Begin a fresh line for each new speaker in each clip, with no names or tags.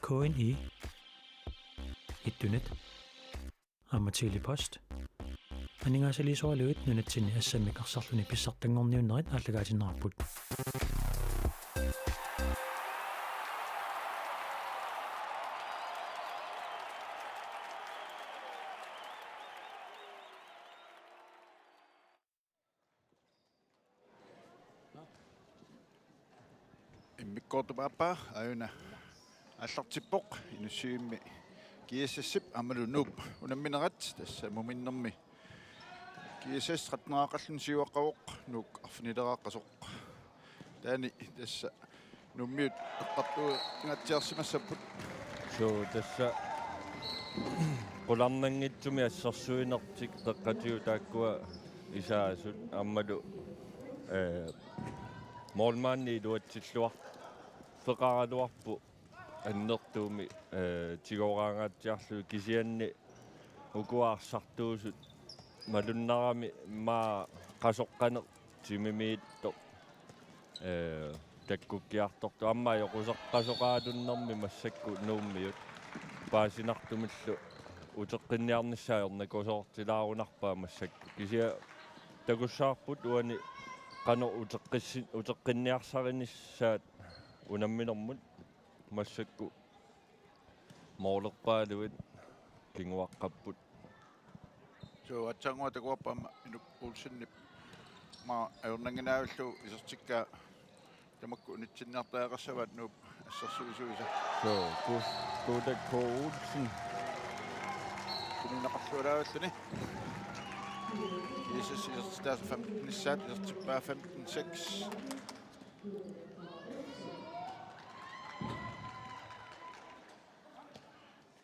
KNR ittunet ammatili post aningaasali soaluit nunatsinni Assammik arsarluni pissartangorniunnerit ааллагаатиннарпут
Immikortupapa ayuna аллартиппоқ инуссиимми GSS амалунуп унамминеrat тасса муминнэрми GSS ратнераақаллун сиуаққавоқ нук арфинилерааққасоқ таани тасса нуммиут эққартуа ингатсиарсимассаппут
so тасса qulарнангитсуми ассерсуинертик теққатиу тааккуа исаасут аммалу молмаанни илуатсиллуар феқаралуарпу аннертууми тигораангаатсиарлу кисианни укуаарсартуусут малуннарами маа қасоққанеқ тимимиитто таккуккиарторто аммаа йоқусеққасоқаалуннэрми массакку нууммиут паасинартумиллу утеққинниарниссаерна косоортилаарунарпаа массакку кисиа такуссаарпут уани qano uteqqinniarsarinnissaat unamminermut massakku moolerpaaluit kinguaqqapput
so atsanguа takuappaama inuk ulsinnip ma ajornanginaavillu isertikka tamakku unitsinniartaaqassavaat nuup assersuisuisa
so kuutakkuulsin
kuninaqarluulaavalluni GSS isertitaas 15 nissaat isertippaa 15-6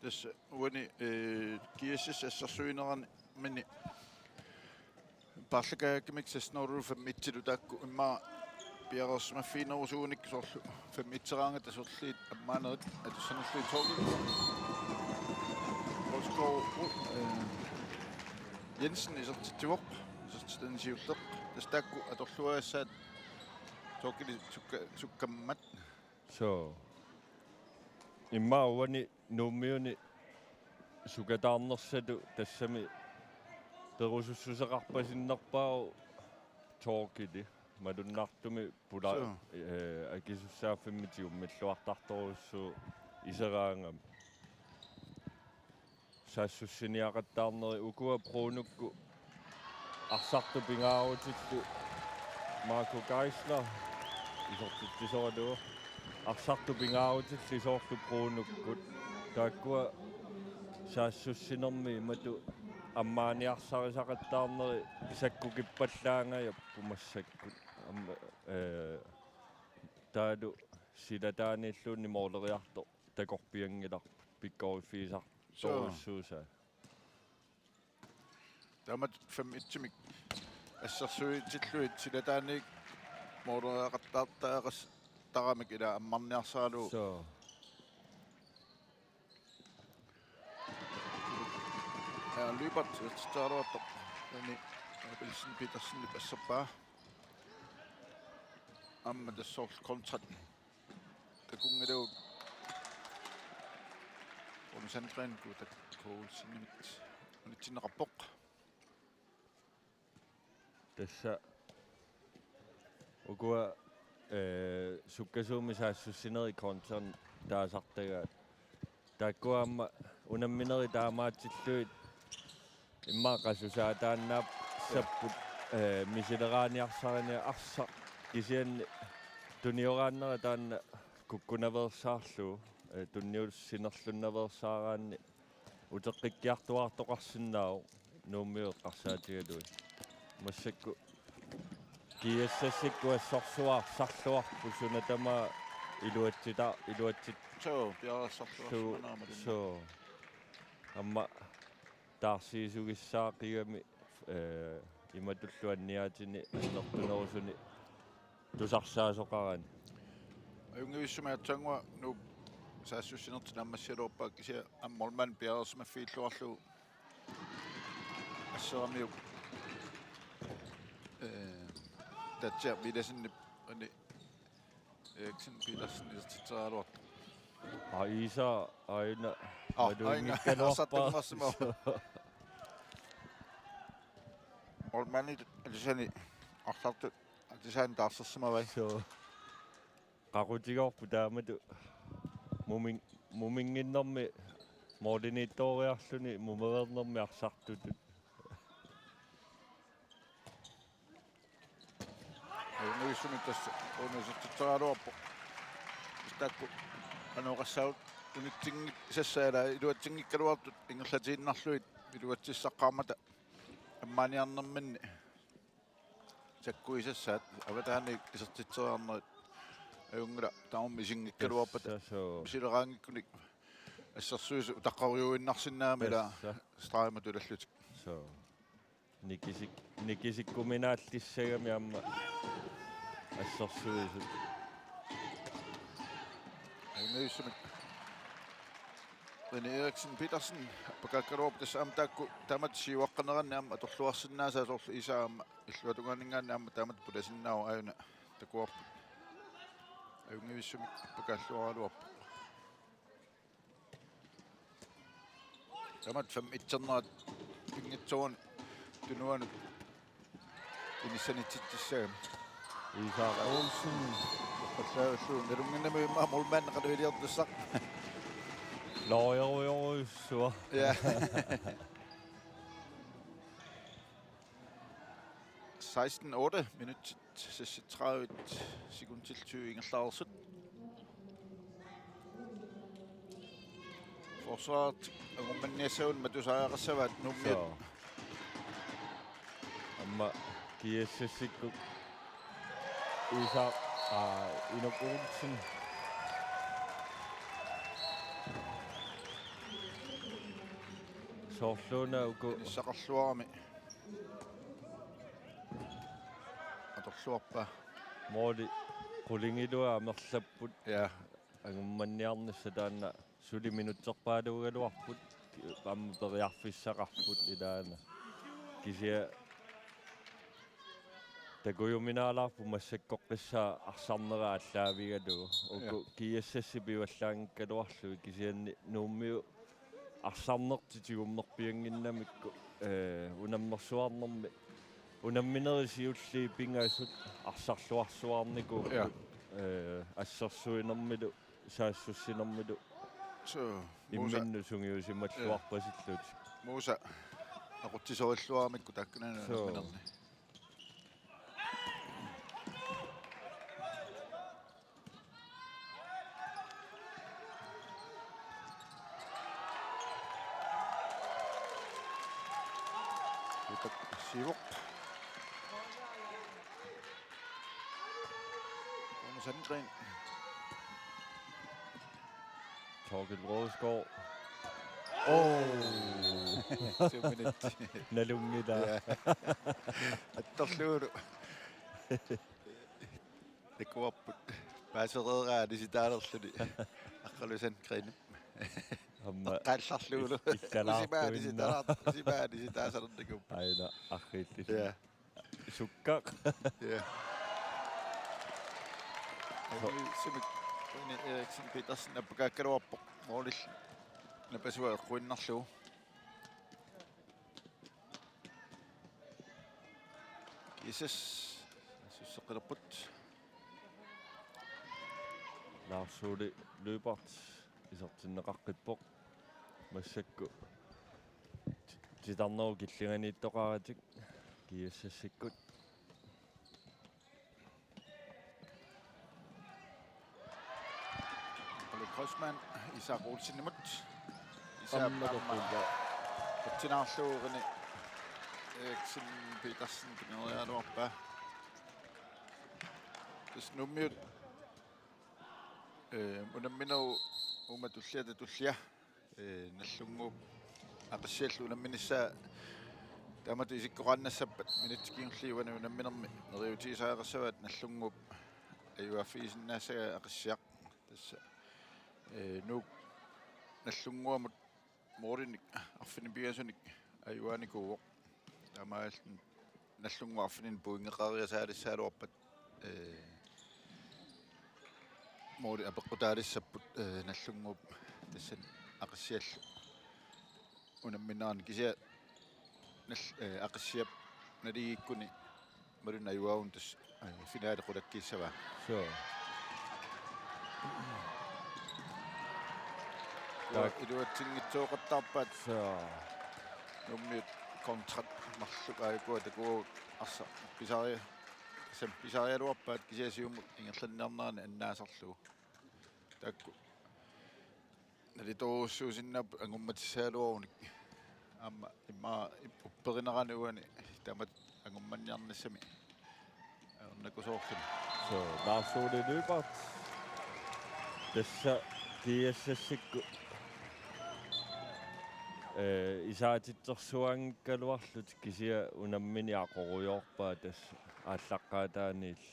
tässä uani GSS assersuinerani mini parlakaakimiksasnorlu 5 taakku imma piarersmaffiinerusuunik sorlu 5 tasorliit ammaanerit atussanerluit torgit Oskar Jensen isertittivoq isertitansiulleq tastaakku atorluaassaat torkili sukkammat
so imma uani nuummiuni sukataarnersatu tassami perusussuseqarpasinnerpaau torkili malunnaartumi pula akisussaaffimmitiummalluartartorussu iseraangam sassussiniaqattaarneri ukua bruunukku arsartu pingaarutillu Marco Geisler isortittisoraluo arsartu pingaarutilli soorlu bruunukkut taakkua saassussinermi imatu ammaaniarsarisaqattaarneri sakkukippallаангаяппу массаккут тааду силатаанииллуунни моолериарто такорпиангилар пиккориффиисар соорсууса
тамат 5-1 ассерсуитиллуит силатааник моолериақаттаартаагас тарамик ила аммарниарсаалу
so
Lybat starter Danny Wilson Petersen i Bassaba amma det sorts kontrakt det kunne det og centren kunne det Poulsen mit sin rapport
tässä ukua sukkasuumisaasussineri konton taasartaga taakkuamma unammineri taamaatilluit immaaqasusaataannaap sapput misileraaniarsarini arsa kisianni tunioraannera taanna kukkunaversaarlu tunniussinerlunnaversaaraanni uteqqikkiartuartoqarsinnaau nuummiuqqarsaatigalui massakku GSS-ikku assorsuarsarluarpu sunatama iluatsit
so piarersarluarsunaama
so amma taarsiisugissaaqiigami imatulluanniaatini annertunerusuni tusarsaasоqarani
ajungivissumi atsangua nu saassussinertin ammassialuorpaa kisia ammorman piarersmaffiilluarlu asseramiuk tatsia vilasinni ani Eriksen Petersen isertiteraluart
Isa aina
aina asattungassimo olmani alisani artartu atisan taarsarssima vai
so qaqutigoorpu taamatu muminginnermi moordiniittoriarluni mumevernermi arsartutut
nuissuni tässä unisuttutsaaluoppo takku anoqassaut unitting sassaala iluatingikkaluartut ingerlatiinnarluit iluatsissaqaarmata ammaaniarnerminni sakkuisassaat avataani isertitseriarnerit ajungula taummi isingikkaluarpata sileraangikkunik ассерсуис утаққариуиннарсинаамила страиматулаллутик
so nikisиккуминааллиссагами амма ассерсуисут
айнуиссумик René Eriksen Petersen pakakkaruup tassam taakku tamat siuaqqanerannaam atorluarsinnaasa asorlu isaamma illuatunganingaannaamma tamat pulasinnaau ayuna takuarpu ayungiissumik pakaalluaraluarpu tamat fam itsernerat pingitsuun tunuanut inissanitsitsissaam
Isa
Olsen qallaagallu nalunginnami imma mulman qaluiliartussaq
looyoriorissua
ja 16:08 minut 36 sekund til 20 ingerlaarsut forsvaret angummanniassaun matusaaaqassavaat nummiat
so amma GSS-ikku Isa inopulsen soorluuna uku
nissaqarluarami atorluarpa
moodi qulingilua amerlapput
ja
angummanniarnissa taanna suli minutserpaaluugaluarput amma periarfissaqarput ilaana kisia takujuminaalarpu massakkoqqissaa arsarnera allaavigalugu uku GSS pivallaangikkaluarlu kisianni nuummiu arsarnertitigummерпиангиннамикку унаммерсуарнэрми унамминерисиулли пингаасут арсарлуарсуарнику ассерсуинэрмилу саассуссинэрмилу
so
имминну сунгиусималлуарпасиллут
muusa aquttisorilluaramikku taakkunana numminerni Sivup. Sandgren.
Torgild Rådskov nalungida
Attorluulu. Takuarput paasereeraa disitaalerluni aqqalu Sandgren.
amma
Qallarluulu. Simaa disitaasalernikum.
aina arrillis
Ja.
sukkaq
Ja. Simik René Eriksen Petersen apakakkaluarpoq moolil napasua eqquinnarlugu GSS susseqqilerput
laarsuuli løbert isertinneqaqqippoq massakku titarneru killinganiittoqaratik GSS-ikkut
Grossman Isak Olsen imod
ammatorpulta
Tinaarluurini Eriksen Petersen kinerealuarpa tus nummiut unamminau umatulliata tullia nallungu aqassiallu unamminissaa taamatu isikkoqaannassappat minutkiingliuani unamminermi neriutiisaaqassavaat nallungup ayuaffiisinnaassaga aqassiaq tassa nuuk nallunguamut moorinik arfini piasunik ayuanikuuq taamaallun nallungu arfinin puingeqariasaalissaaluarpat moodi apeqqutaalissapput nallunguup tassan aqissiallu unamminaan kisia nall aqissiap naligikkuni maruna yuaun tas finaali qulakkissava
Sure.
iluatsingitsuoqattaarpaat
Sure.
nummiut kontrakt marluk aayukua takuu arsa pisaria sam pisarialuarpaat kisiasiumut ingerlanniarnaani annaasarlugu takku nalitoruussuusinnap angummatissaaluarunik amma imma upperinarani uani tamat angummanniarnassami ernakusoorluni
So Larssuuli Lübart tassa GSS-ikku isaatitsersuangikkaluarlut kisia unammini aqoruyorpaa tassa ааllaqqaataaniill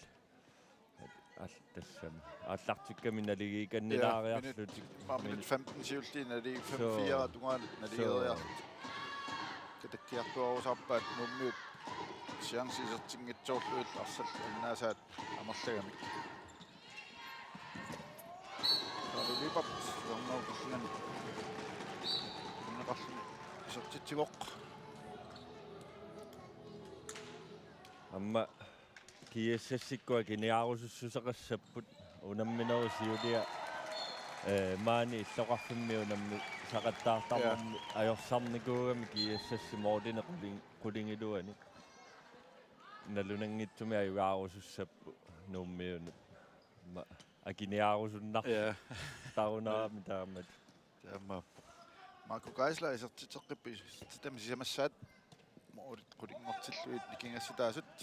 тассами ааллартикками налигиканнилаариарлут
minut 15 siultiin nali 5 tungaan nalieriarlut katakkiartuarusarpaat nummiut siansisertingitsoorluit arsal annaasaat amerlagamik Lipat jornauqillani unneqarluni isertitsigoq
amma GSS-ikkua kiniaarusussuseqassapput unamminerusiulia maani illoqarfimmi unammi saqattaartarnermi ajorsarnikuugami GSS moodine qulingiluani nalunanngitsumi ajuaarusussappu nuummiunu ma akiniaarusunnar tarunaami taammat
taamma Marco Geisler isertitseqqippi tamassisamassaat moorit qulingortilluit nikingassitaasut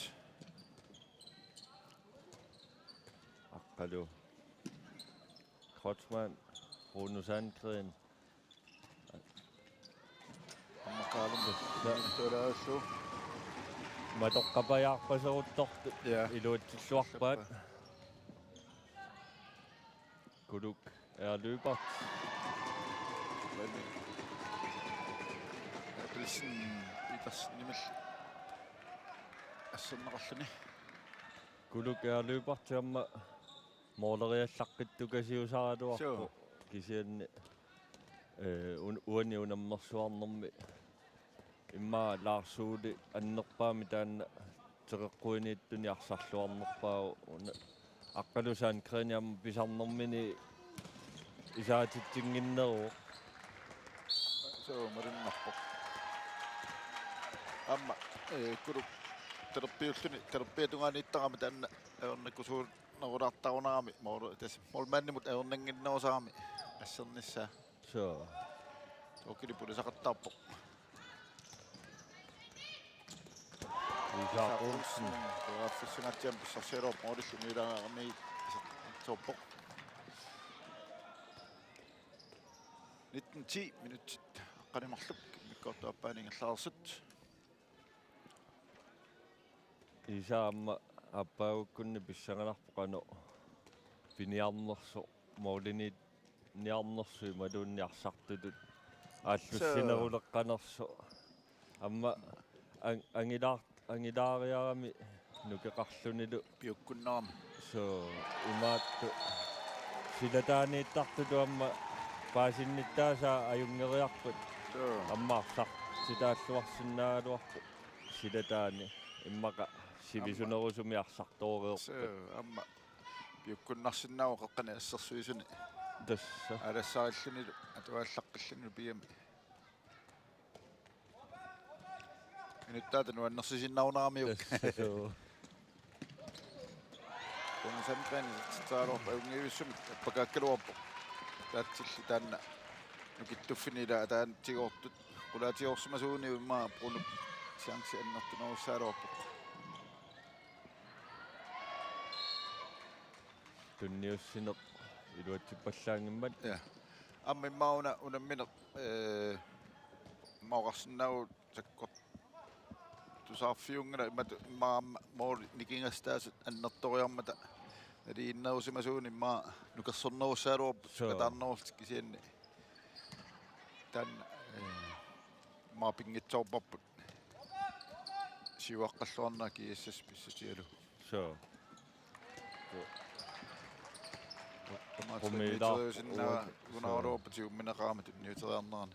Hallo. Krotsmann, Rune Sandgren.
ammakaalum tuulaasu
Matoqqapajaarpaseruttortu iluutsilluarpaat. Kuluk Lübart.
Pilsen Peters nimel assernaqarluni
Kuluk Lübart jamma mooleriallaqqittukasiusaraluarpu kisianni uani unammersuarnermi imma Larssuuli annerpaami taanna teqeqquiniittuni arsarluarnerpaa aqqalusaan kreniam pisarnermini isaatitsinginneruuq
so marinnarpoq amma kuluk terappiutungaaniittaqama taanna aornakusuul nagulaartarunarami moolu tas molmannimut aornanginnerusaami assernissa
so
tookilipulisaqattaarpoq
isaaqulsin
toaffissungaatiam pissarsialuup moolilluniulaaqami sooppoq 19 minutit qanimarluk mikkoortuappaaniingerlaarsut
isaamma appaaukkunni pissanganarpoqanu piniarnersu moolini niarnersui maluunniarsartutut aallussineruleqqanersu amma angilaariarami nukeqarlunilu
piukkunnerami
so imaattu silataaniittartulu amma paasinnitaasaa ajungeriarput ammaarсар sitaalluarsinnaaluarpu silataani immaqa sivisunerusumi arsartooriorput
amma piukkunnarsinnaagu qaqqani assersuisuni
tassa
alassarillunilu atuaallaqqillunilu piami minuttaatanu annersisinnaunaramiuk Kun Sandgren tsaarorpa ungiussumit appakaakkaluarpo taatsilli taanna nukittuffiniila taan tigoortut qulaatiorsimasuuni imma quluk sianksi annertunerussaaluarpo
tunniussineq iluatsippallaangimmat
amma immauna unammineq maoqarsinnaagu sakkort tusaarfiungana imma moor nikingastaasut annertoriarmata naliinnerusimasuuni imma nukersornerussaaluarpu kataarnerultik kisianni tan imma pingitsoorparput siuaqqalluarna GSS pissatialu
so
Sinna kun Euroopatiu minä raamatun nytärnaan.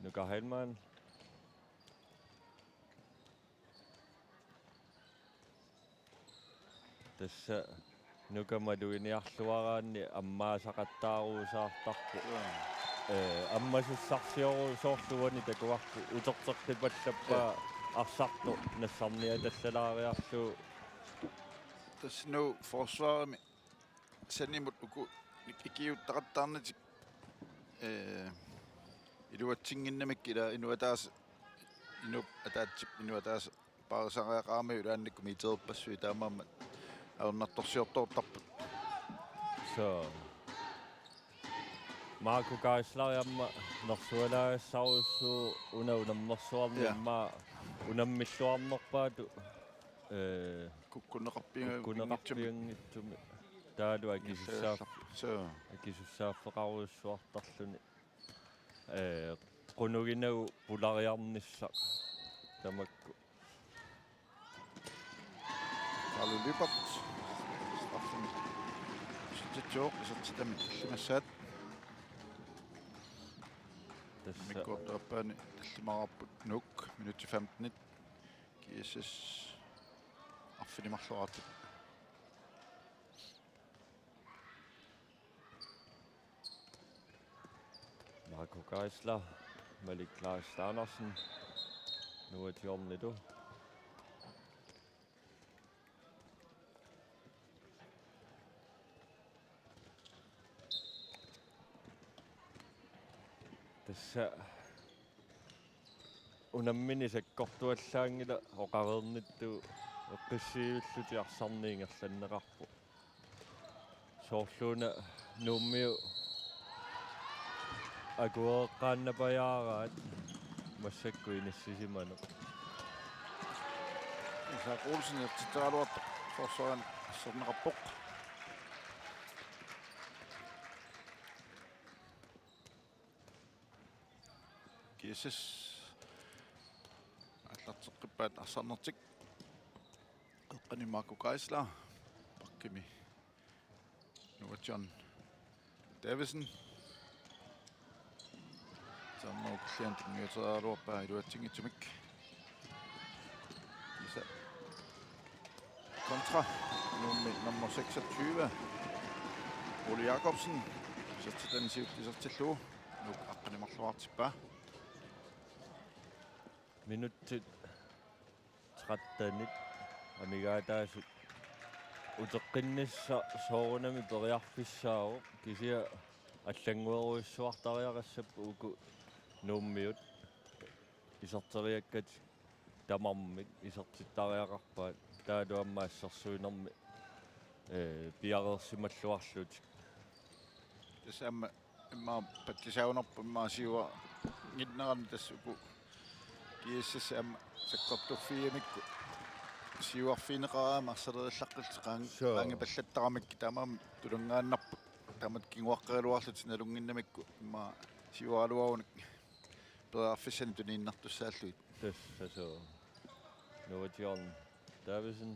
Nuka helman. Tässä nuka maduini ahluaraanni ammaasaqattaaruusaartarpu. Ammasussarsioruusoorluani takuarpu utertertipallappa arsartu nassarnia tallalaariarlu.
Tässä nu forsvarimi sanimut uku ikiuttaqattaarnatik iluatsinginnamikila inuataas ataatip inuataas paarsareaqaami ulaannikku miiterpassui taamaamma aunartorsiortoortarput.
So Marco Kaislariamma norsualaassaruussu unammersuarni amma unammilluarnerpaatu kukkuneqarpiangitsumi taalu akisussaaffeqaruussuartarluni qunuginagu pulariarnissaq tamakku
Kalaallit straffen sittijoq isartitami tallimassaat mikkortaappaani tallimarapput nuk minutti 15 GSS affinimarluaraatut
Marco Kaisler, Malik Klaas Andersen, Nunaata. Tässä unamminisakkortuallaangila oqareernittu eqqissiiulluti arsarniingerlanneqarpu soorluuna nuummiu akueqqaannapajaaraat massakku inissisimanu
isa quulsin ertitaaluarta forsvaran assarneqarpoq GSS аллартеққиппаат арсарнертик эққани Marco Kaisler паккими Nunaata Davison саммо клиент ньютаралуарпаа илуатсингитсумик иса kontra nummer 26 Ole Jacobsen så til den siutisartillu nu aqqanimarluartippa
minuttit 13 amigaataasut uteqqinnissa soorunami periarfissaao kisia аллангуеруиссуартариақассаппу уку нууммиут исартериаккат тамармик исертиттариақарпаат таалуаммаассерсуинерми пиарерсималлуарлут
тасаама имма паттисаунерпу иммаасиуа гиннерами тассуку GSS ам саккортуффиамикку сиуарфинеқараама арсалериллаққилтеқаан qaangi паллаттарамикки таамаам тулунгааннарпу тамат кингуаққерилуарлут налунгиннамикку имма сиуалуауник пераарфиссани тунииннартуссааллуит
тассасоо Nunaata Davison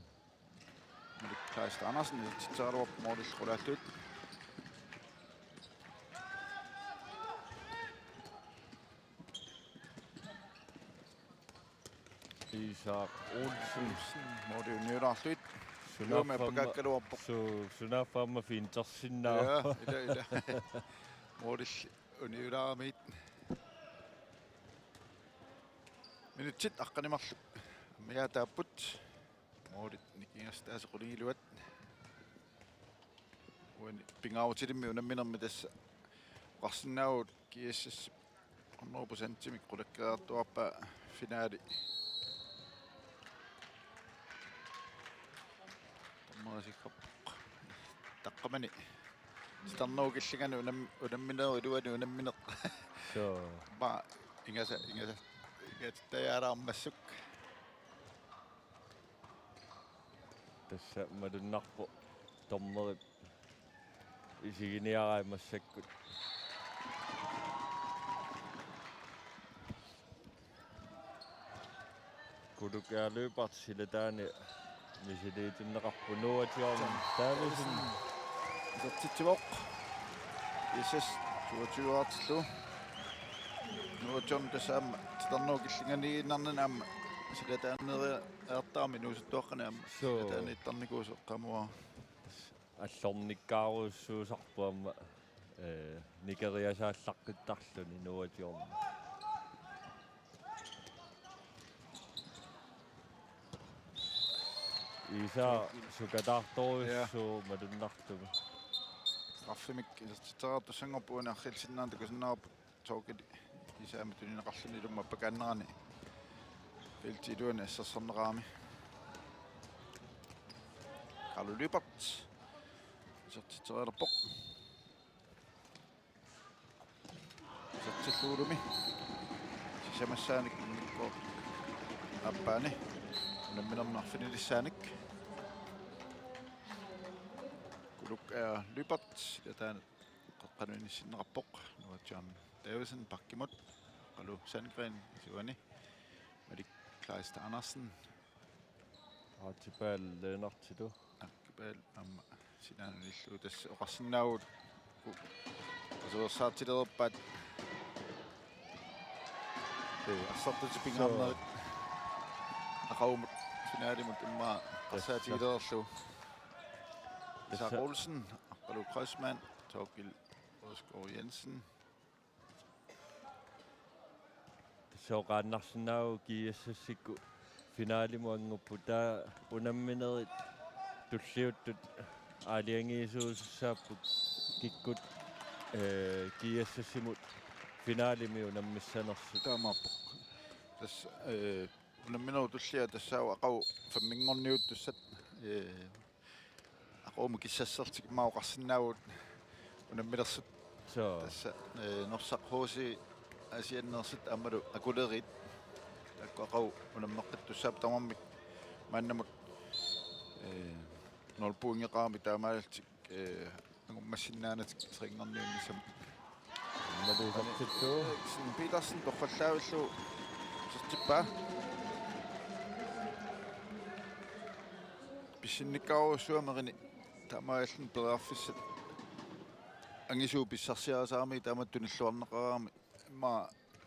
Malik Klaas Andersen титсааруап моориллқулааллуит
Isak Olsen
моориллуит Sunaama pakakkaluarpoq
sunaaffaamma fiintersinnaa
ja ila moorill uniulaaramiit minutsit aqqanimarlu ammiaataapput moorit nikingastaasaquliguat uani pingaavutilimmi unamminermi tassa qarsinnaavut GSS 100%-imik qulakkaartuarpa finaali taqqamani starnuukillinganu unammineru iluani unammineq
so
ma ingasa tayaaraarmassuk
tässä madunnarpu tormerit isiginiaraimmassakkut kulukaalluupart silataani misiliitunneqarpu Nunaata Davison
Sertittivok. GSS 22-artillu. Nunaata tasaama titarnuukillinganiinarnanaamma silataanneri aartaami nuusuttuaqqanaamma silataaniittarnikuuseqqamua
allornikkaaruussuusarpuamma nikeriasaallaqqittarluni nuatiorni isa sukataartorussuu malunnartugu
Assammik sertiteraartussanngorpuuna arrilsinnaanta kusinnaarpu tookili isaama tuninaqarlunilumma pakaannerani filtiluuni assassarneraami Kalaallit sertiteraarpoq sertilluulumi sisamassaanik mikko appaani unamminernerfinilissaanik kuluk lypat yataan qaqqanuinissinnerarpoq nuatiarn Davidsen pakkimut qalu Sandgren siwani Malik Kleist Andersen
Artibal Lennartilu
Akibal amma sinanillu tass oqarsinnaavut asoorsaartileruppaat arsartutipingaarnerit aqaumut finaalimut imma qarsaatigilererlu Isak Olsen qalu Kreuzmann Torgil Rosgaard Jensen
soqaannarsinnaau GSS-ikku finaalimuanguppu taa unamminerit tulliuttut aaliangiisuussaappu kikkut GSS-imut finaalimi unammissanersut
taamaappoq tass unammineru tullia tassaau aqau famminngorniut tussat aqauma kissassertik maoqarsinnaavut unammilersut tassa norsaq hoosi asiannersut ammalu akulerit takkuaqau unammeqqittussaap tamammik maannamut nolpuungeqaami taamaalaltik angummassinnaanatik trinngorniunnissam
maluusartittu
Petersen torrallaavillu sertippaa pissinnikkaaruussuamerini taamaallan periarfissat angisuu pissarsiarasaami taamattunilluarneqaraami imma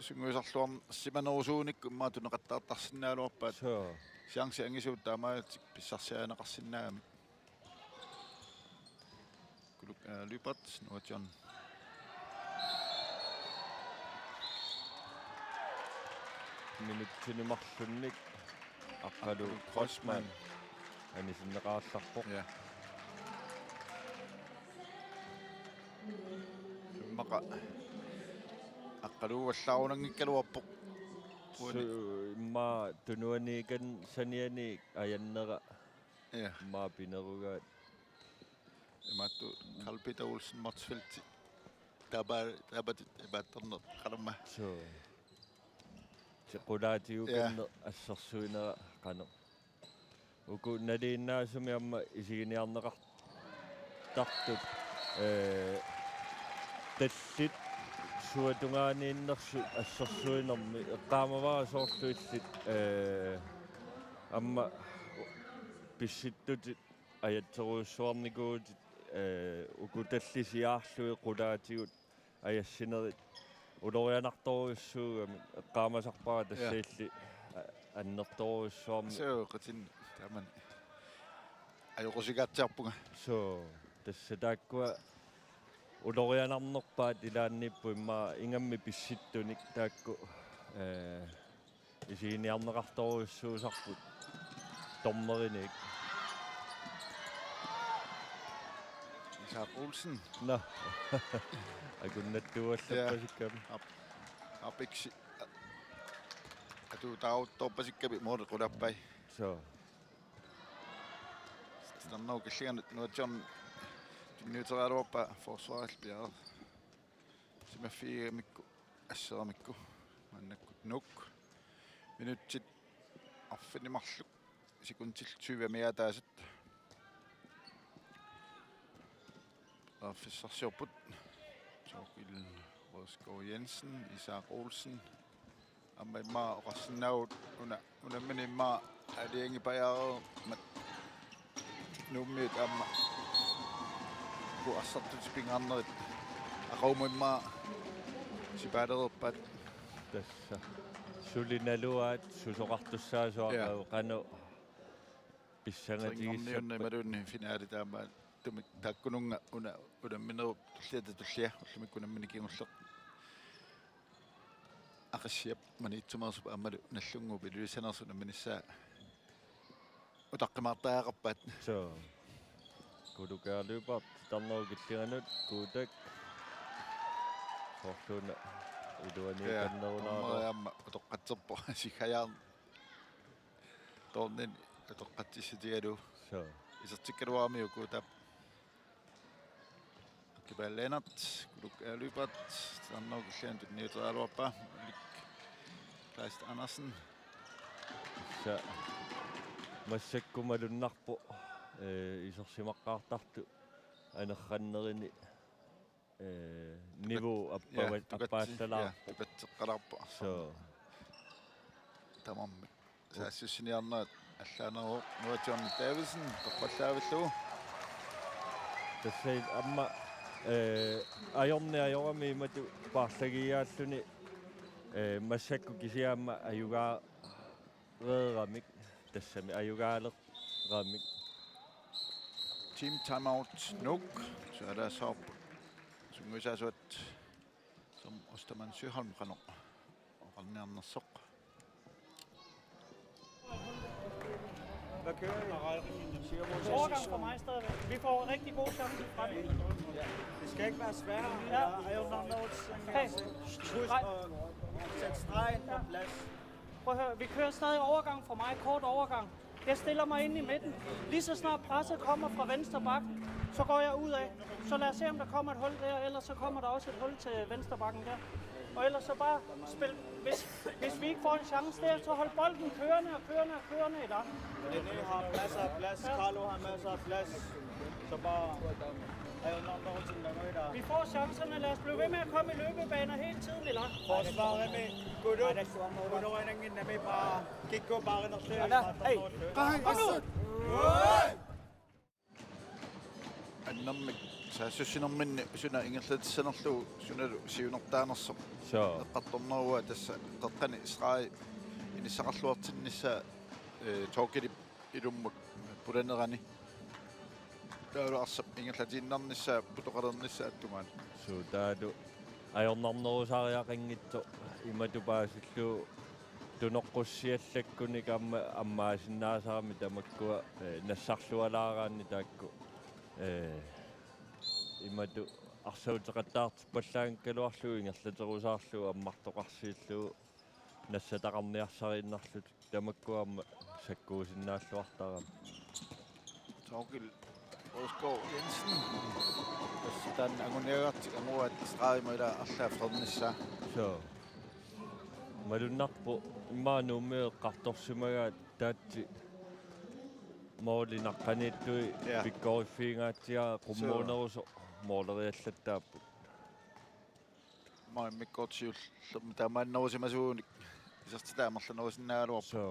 sunguisarluarn simanerusuunikku imma tuneqattaartarsinnaaluarpaat chance angisuut taamaalaltik pissarsiaanaqarsinnaami kuluk lypat nuatiorn
minuttinimarlunnik aqqalu Kreuzmann anisinneqaалларpoq
maqa aqqaluuallаарunangikkaluarpoq
imma tunuaniikan saniani ajannera imma pinerugaat
imaattu Carl Peter Olsen Motsfeldt tabat ibaatterner qalamma
sequlaatiukan assarsuinera qano uku naliinnaasumi amma isiginiarneqartartut tallit suatungaaniinnersu assarsuinermi eqqaamavara soorluillit amma pissittutit ajatseruussuarnikuutit uku tallisiaarlui qulaatigut ajassinerit ulorianartoruussuugami eqqaamasarpara tassailli annertoruussuarmi
qatin taaman ajoqosigaatiarpunga
tassa taakkua ulorianarnerpaat ilaannippu imma ingammi pissittunik taakku isiiniarneqartoruussuusarput tormerinik
Isak Olsen
akunnattuallappasikkami
apiksi atu tauttorpasikkapi moorqulappai Stannau killiganut nuatiorn tunniuteraaluarpa forsvaaralpiarer simaffiigamikku asseramikku mannakkut nuk minutsit arfinimarluk sekuntil 20 miataasat Fissarsiorput Torgil Rosgaard Jensen Isak Olsen amma imma oqarsinnaavut unammini imma aliangipajaarer nummiut amma ku arsartutipingaarnerit aqaumimma sipaaleerpat
tassa sulinaluaat susoqartussaasuaqau qanu
Ringorniunna
pissangatigissappat
imalunni finaali taama tumik taakkununga unammineru tulliata tullia ullumikkuna kingulleq aqassiap maniitsumersup ammalu nallungu piluisanersuna minissaa utaqqimaartaaqarpat
so kulukaarluupart tarnerukilliganut kuutak sortuuna iluaniukannerunaaqor
amma utoqqatserpo sikhajaar tornin utoqqatsissitigalu
so
isertikkaluarmiu kuutap kipaaleenart kulukaaluupart tarnerukillian tutniuteraaluarpa Kleist Andersen
sa massakkumalunnarpu isorsimaqqaartartu anerrannerini niveau appaallalarpu
tupatseqqalarpu
so
tamammi saassissiniarnaat allaaneru Nuajon Davidsen torpallaavilluu
tassait amma ajorniajorami imatu paarlagiaalluni massakku kisiaamma ajugareeramik tassami ajugaaleramik
team timeout nok så er der så sunguisaasuat som Osterman Søholm qano oqarniarnersoq
Hvad kører I? Overgang for mig stadigvæk. Vi får rigtig gode chancer fra det.
Det skal ikke være sværere.
Ja.
I don't know notes.
Hey.
Husk at sætte stregen på plads.
Prøv at høre, vi kører stadig overgang for mig. Kort overgang. Jeg stiller mig ind i midten. Lige så snart presset kommer fra venstre bakken, så går jeg ud af. Så lad os se, om der kommer et hul der, ellers så kommer der også et hul til venstre bakken der. Og ellers så bare spil. Hvis vi ikke får en chance der, så hold bolden kørende i dag.
René har masser af plads. Carlo har masser af plads. Så bare...
Vi får chancerne. Lad os blive ved med at komme i løbebaner hele tiden, eller?
Forsvar, René. Godt op. Godt op, René. Bare kig gå bare ind og slå.
Hey! Kom nu!
annammi saasussinarminni suna ingerlatsannerlu sunalu siunertaanersoq
so
eqqartornerua tassa qeqqani Israel inissaqarluartinnissa tookilip ilummut pulanerani taalu arsap ingerlatinnarnissa putoqalernissa attumaan
so taalu ajornarnerusariaqinngittu imatupaasillu tunoqqussiallakkunik ammaasinnaasaarmi tamakkua nassarlualaaraanni taakku imatu arsuuteqattaartippallaangkaluarlu ingerlaterusaarlu ammartoqarsiillu nassataqarniarsarinnarlut tamakkuamma sakkuusinnaalluartaram
Torgil Rosgaard Jensen tassan anguneerartik amuat Israelmaila arlaafrernissa
so malunnarpu imaanuummeeqqartorsumaga taatsi moolinaqqaniittui pikkoriffiingaatsia qummuuneruso mooleriallattaappu
maimmikkortiul tamaannerusimasuunik isertitaamerlanerusinnaaluarpu
so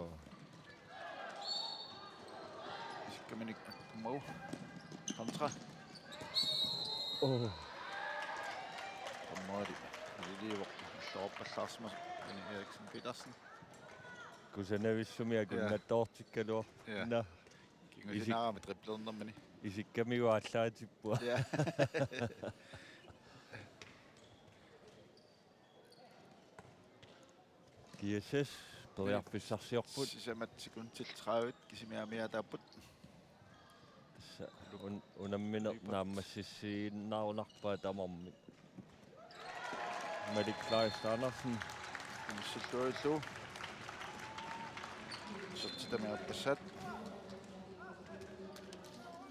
isikkamini mau kontra Ommoodi aliivoq allorpallaarsimas ani Eriksen Petersen
kusanavissumi akungattoortikkaluar na
kingusinaraami triplernermani
isikkamiuallaatippua
ja
GSS periarfissarsiorput
sisamatsikun tiltraavit kisimiamiataapput
unamminernaammassissiinnaarunarpaa tamarmik Malik Kleist Andersen
innissalluarillu sertitamiarpassat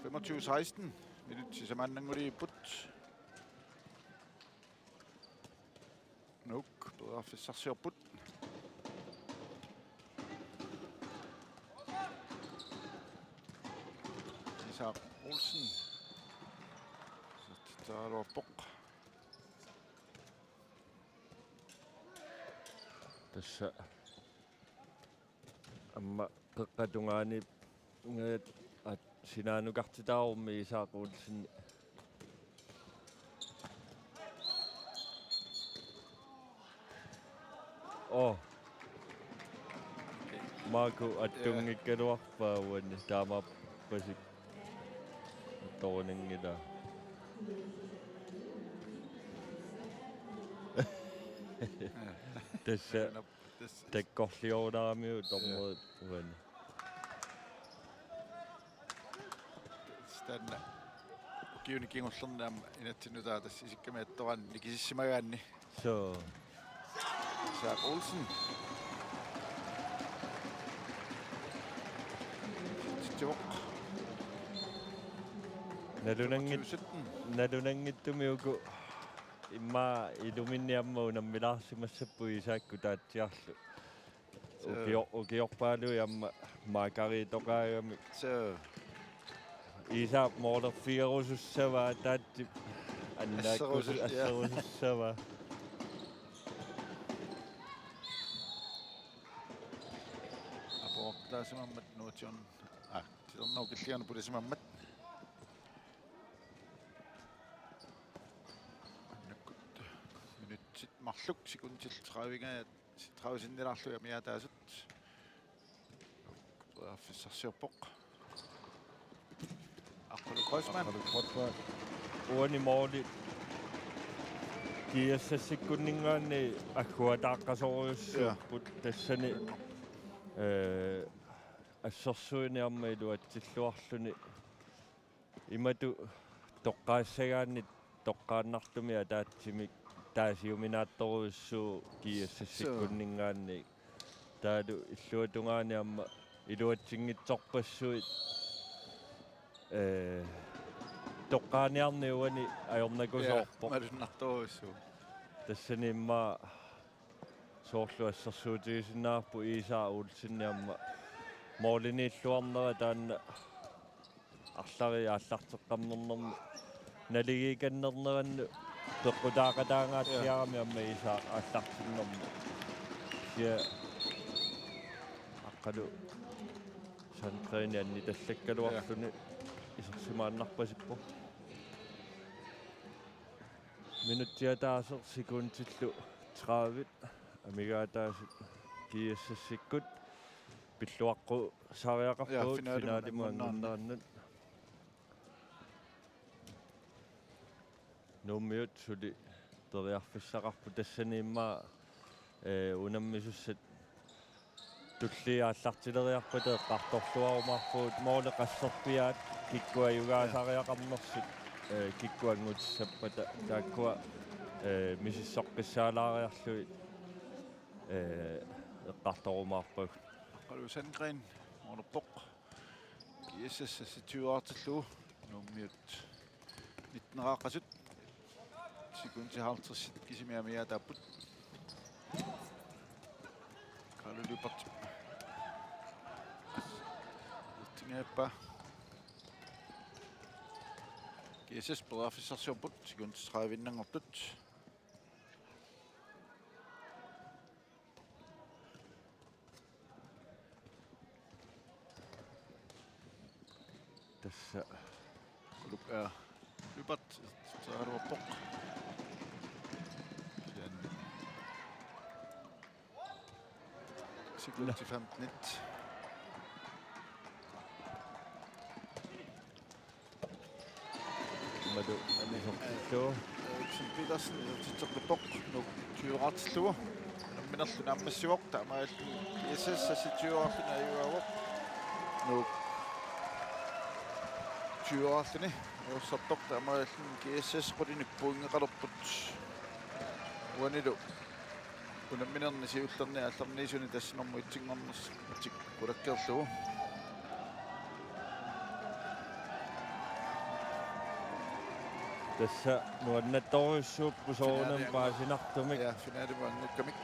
25-16 minut sisamannanguliput nuk periarfissarsiorput Isak Olsen sertitaaluarpoq
tassa amma qeqqatungaani at sinaanukartitaarummi Isak Olsen Marco attungikkaluarpaavuani taamappasik torningila tässä tekkorliornaamiu tormuut uani
stanna kiuni kingullernaam inatsinnutaa tässä isikkamiattoran nikisissimagaanni
so
Saak Olsen
nadunangittumiuku imma iluminiammu nammilaarsimassappu isaakku taatsiarlu ukiorpaalu yamma maakari toqaagami isa moolerfigerusussava taatti annaakkus asserusussava
aportaasimammat nuution silornaukilliarnu pulisimammat annakkut minutsit marluk sekuntil 30 ja miataasut fissarsiorpoq aqlu Kreuzmann
uani mooli GSS-ikkunningaanni akkuataaqqasoriussuupput tassani ассерсуиниарма илуатсиллуарлүни имату тоққаассагаанни тоққааннартумиа таатсимик таасиуминаатторуиссуу GSS-иккуннингаанни таалу иллуатунгааниарма илуатсингитсорпассуит тоққааниарниуани аёрнакусоорпо
малуннарторуиссуу
тассани имма соорлу ассерсуутигисиннаарпу Иисаа Олсинниарма моолиниллуарнера таанна арлари ааллартеққарнернерми налигиканнернеранну пеққутаақатаангаатсиарами амма Иисаа ааллартиннерми я аққалу сантрейни анни таллаккалуарлуни исерсимааннарпасиппо минуттиатаасер секундтиллу 30 амигаатаасит GSS-иккут пиллуаққу сариақарпуут финаалимуангуннерannut нуммиут сули териарфиссақарпу тассаниимма унаммисуссат туллиааллартилериарпата эққарторлуарумаарпуут мооле қассерпиаат киккуаюгаасариақарнерсут киккуангутиссаппата тааккуа мисиссоққиссаалаариарлуи эққарторумаарпаг
Qalu Sandgren ornerpoq GSS assituartillu nummiut 19raaqasut sekunti 50 kisimiamia tapput Qalu lupart tingeappa GSS bedriftsarsiorput sekunti 30 vinnangortut
tässä
lypat saaruppoq sen sekunti 15
madu anisortillu
sen Petersen titserlupoq nu 20 minerlu nammassivoq taamaal GSS assituarluna ajuaavoq nu 20-årene og så doktor mig GSS på dine bunge qalorput uanilu unamminerne siullerni allarniisuni tassanormu itsinngorners atik kulakkerlugu
tässä nuannattoruissuuppu soonam paasinartumik
ja finaalimuangukkamik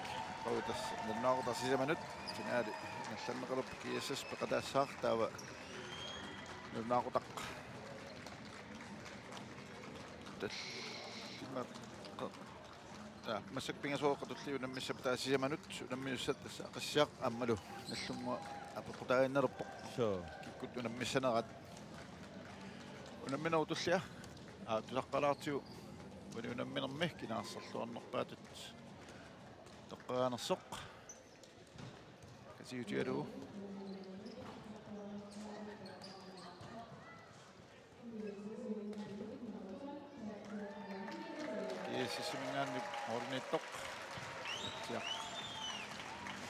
qautas nannaaqta sisamanut finaali nallanneqalup GSS peqataassaartaava nannaaqutaq масак пингасооқатуллиунаммиссап таасисаманут унаммиуссат тасса ақассиақ аммалу наллумма апеқутаагиннерпоқ
so
киккут унаммиссанерат унамминерутуллиа тусаққалаартиу уни унамминерми кинаассерлуарнерпаатут тоққаанерсоқ Kasiutialu. GSS mingaanni ornittoq. Tiaq.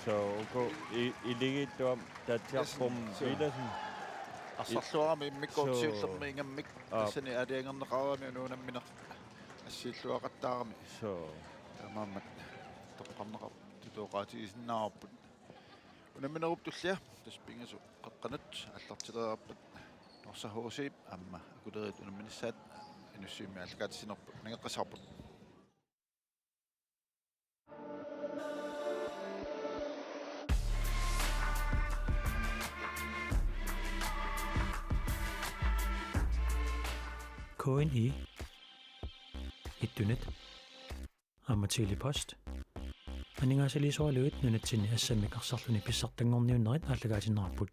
So go iligittuam tatiarpum ilasen
Arsarluarami immikkoortiullermi ingammik tassani aliangerneqarami unuunammineq ассииллуақаттаарами
so
тамаамат тоққарнеқар тутоқаатигисиннаарпут унаминеруп туллиа таспингасу қаққанат аллартилерарпат норсахуусип амма акулерит унамминассаат инуссиими аллакаатисинерпут нагеққасарпут
KNR ittunet ammatili post aningaasaliisualuit nunatsinni Assammik arsarluni pissartangorniunnerit ааллагаатиннарпут